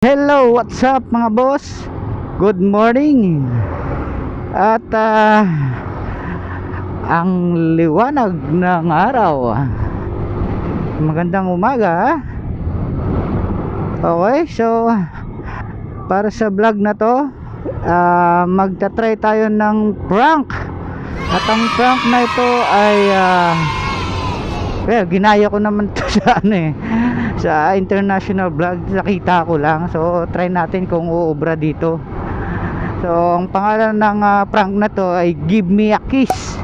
Hello, what's up mga boss? Good morning. At ang liwanag ng araw. Magandang umaga. Okay, so para sa vlog na to, magta-try tayo ng prank. At ang prank na ito ay ginaya ko naman to sa sa international vlog, nakita ko lang. So try natin kung uubra dito. So ang pangalan ng prank na to ay Give Me a Kiss.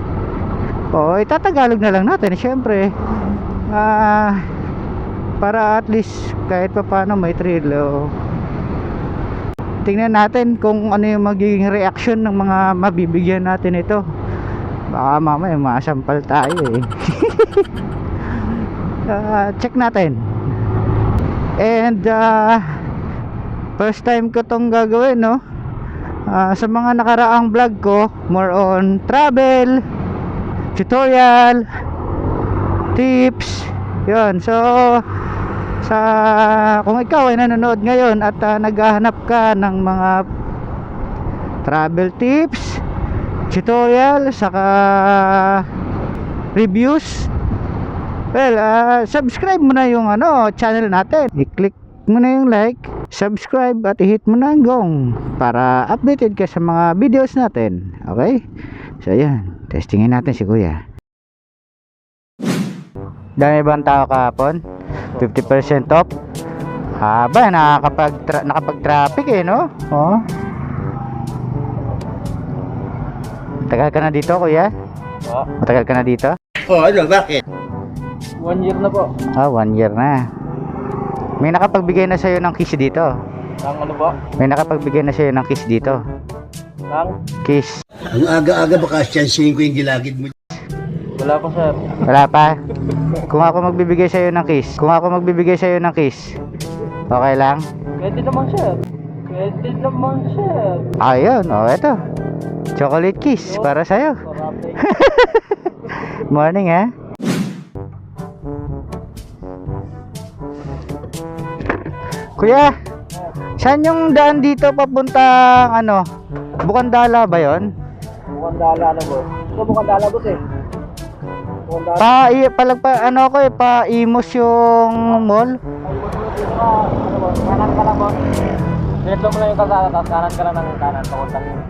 O itatagalog na lang natin syempre, para at least kahit pa paano may thrill. Tingnan natin kung ano yung magiging reaction ng mga mabibigyan natin ito. Baka mamaya masampal tayo check natin. And first time ko tong gagawin, no? Sa mga nakaraang vlog ko, more on travel, tutorial, tips, yun. So kung ikaw ay nanonood ngayon at naghahanap ka ng mga travel tips, tutorial, saka reviews, subscribe mo na yung channel natin. I-click mo na yung like, subscribe at i-hit mo na ang gong para updated ka sa mga videos natin. Okay? So yan, testingin natin si kuya. Dami bang tao kahapon? 50% off. Haba, nakapag-traffic no? Oh. Matagal ka na dito, kuya? Matagal ka na dito? Bakit? 1 year na po. 1 year na. May nakapagbigay na sa'yo ng kiss dito. Ang ano po? May nakapagbigay na sa'yo ng kiss dito. Ang? Kiss. Ang aga-aga baka siyansihin ko yung gilagid mo. Wala pa, sir. Wala pa? Kung ako magbibigay sa'yo ng kiss, okay lang? Pwede naman, sir. Ayun, eto. Chocolate kiss para sa'yo. Morning, ha? Kuya, saan yung daan dito papuntang Bukandala ba yon? Bukandala na po. Ito Bukandala po, eh. Bukandala. Pa-imos yung mall. Kanan ka lang po. Diretso mo lang yung kalsada, tapos kanan ka lang ng kanan. Pakuntang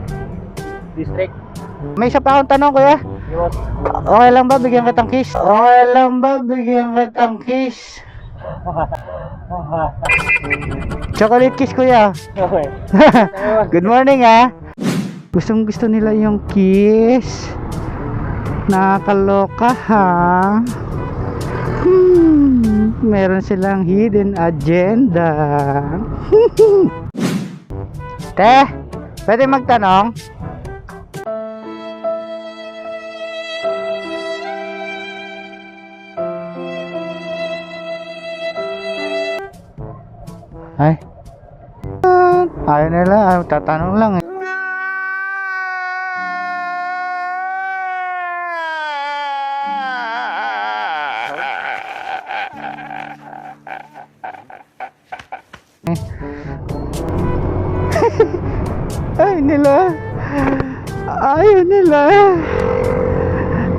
district. May isa pa akong tanong, kuya. Yun. Okay lang ba bigyan kitang kiss? Chocolate kiss, kuya. Okay. Good morning, ha. Gustong gusto nila yung kiss. Nakakaloka, ha. Meron silang hidden agenda. Te, pwede magtanong? Ay. Ayaw nila, tatanong lang.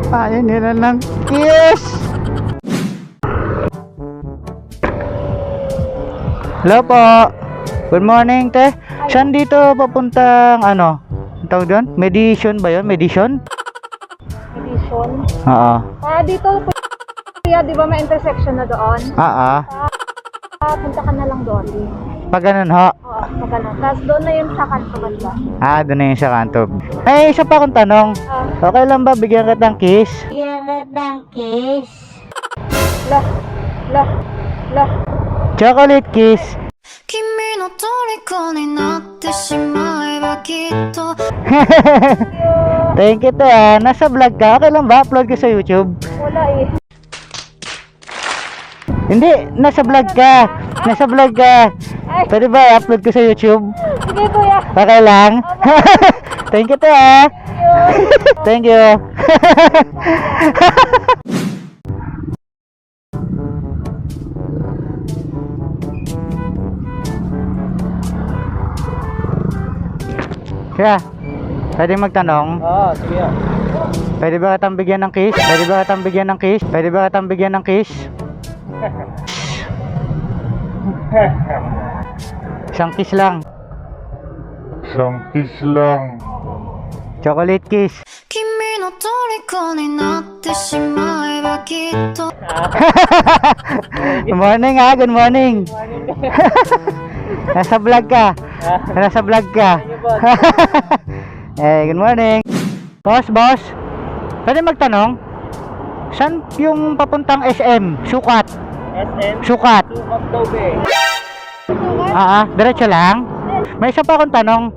Ayaw nila ng kiss. Hello po. Good morning, te. Saan dito papuntang tawag doon? Medition ba yun? Medition? Oo. Dito kuya, di ba may intersection na doon? Punta ka na lang doon. Pag ganun ho. Oo, pag ganun. Tapos doon na yun sa kanto banda. Doon na yun sa kanto. May isa pa akong tanong. Okay lang ba bigyan ka ng kiss? Lah. Chocolate kiss. 君の虜になってしまえばきっと Thank you, te. Nasa vlog ka? Okay lang ba? Upload ko sa YouTube? Wala eh. Hindi, nasa vlog ka. Pwede ba i-upload ko sa YouTube? Sige kuya. Okay lang? Thank you, te. Thank you. Kaya, pwede magtanong? Oo, sige. Pwede ba kitang bigyan ng kiss? Pwede ba kitang bigyan ng kiss? Pwede ba kitang bigyan ng kiss? Isang kiss lang. Isang kiss lang. Chocolate kiss. 君の虜になってしまえばきっと Good morning ha, good morning. Nasa vlog ka. Nasa vlog ka. Eh, good morning. Boss, boss. Pwede magtanong? Saan yung papuntang SM? Sukat. SM? Sukat. Sukat daw be. Diretso lang. May isa pa akong tanong.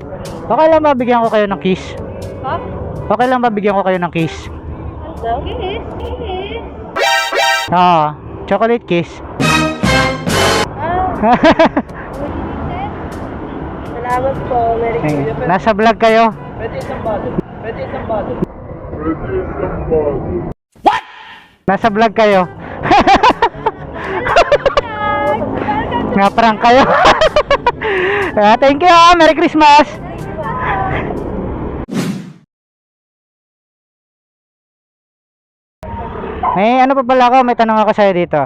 Okay lang ba bigyan ko kayo ng kiss? Ha? Okay lang ba bigyan ko kayo ng kiss? Kiss. Kiss. Oo. Chocolate kiss. Salamat po. Merry Eh, nasa vlog kayo. Pwede isang bottle. Pwede isang bottle. Nasa vlog kayo. Nga-prank kayo. Thank you. Merry Christmas. Ano pa pala ako? May tanong ako sa'yo dito.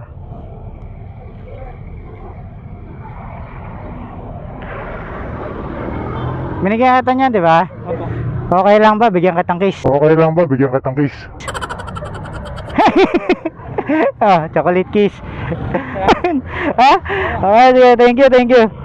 Binigyan kita niyan, di ba? Okay lang ba? Bigyan kitang kiss. Okay lang ba? Bigyan kitang kiss. Oh, chocolate kiss. Okay, thank you, thank you.